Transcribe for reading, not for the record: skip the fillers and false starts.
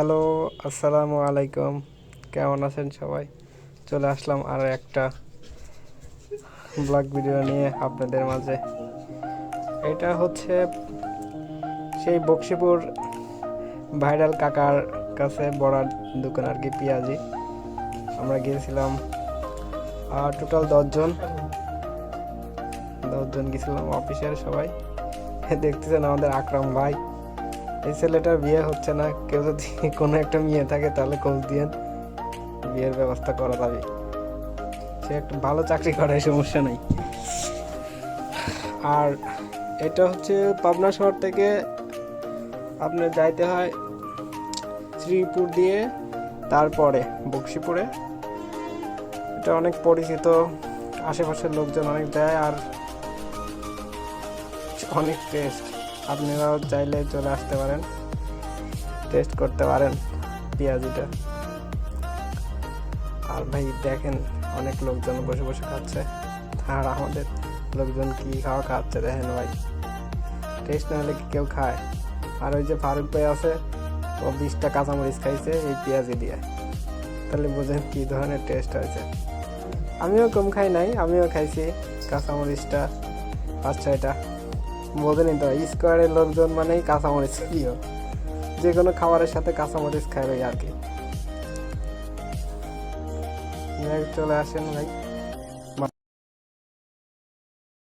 Hello, আসসালামু আলাইকুম। কেমন আছেন সবাই? চলে আসলাম আর একটা ব্লগ ভিডিও নিয়ে আপনাদের মাঝে। এটা হচ্ছে সেই বক্সিপুর ভাইরাল কাকার কাছে বড়ার দোকান আর কি, পেঁয়াজি। আমরা গিয়েছিলাম টোটাল 10 জন গেছিলাম অফিসের সবাই। দেখতেছেন আমাদের আকরাম ভাই, এই ছেলেটার বিয়ে হচ্ছে না। কেউ যদি কোনো একটা মেয়ে থাকে তাহলে খোঁজ দিয়েন, বিয়ের ব্যবস্থা করা যাবে। সে একটা ভালো চাকরি করে, সমস্যা নেই। আর এটা হচ্ছে পাবনা শহর থেকে আপনার যাইতে হয় শ্রীপুর দিয়ে, তারপরে বক্সিপুরে। এটা অনেক পরিচিত, আশেপাশের লোকজন অনেক যায়, আর অনেক টেস্ট। আপনারাও চাইলে চলে আসতে পারেন, টেস্ট করতে পারেন পেঁয়াজিটা। আর ভাই দেখেন, অনেক লোকজন বসে বসে খাচ্ছে, আর আমাদের লোকজন কি খাওয়া খাচ্ছে দেখেন ভাই। টেস্ট না হলে কি কেউ খায়? আর ওই যে ফারুক ভাই আছে, ও 20টা কাঁচামরিচ খাইছে এই পেঁয়াজি দিয়ে। তাহলে বোঝেন কি ধরনের টেস্ট হয়েছে। আমিও কম খাই নাই, আমিও খাইছি কাঁচামরিচটা 5-6টা। বোঝেনি তো, স্কোয়ারের লোকজন মানেই কাঁচামরিচ প্রিয়, যে কোনো খাবারের সাথে কাঁচামরিচ খাবে আর কি। চলে আসেন ভাই।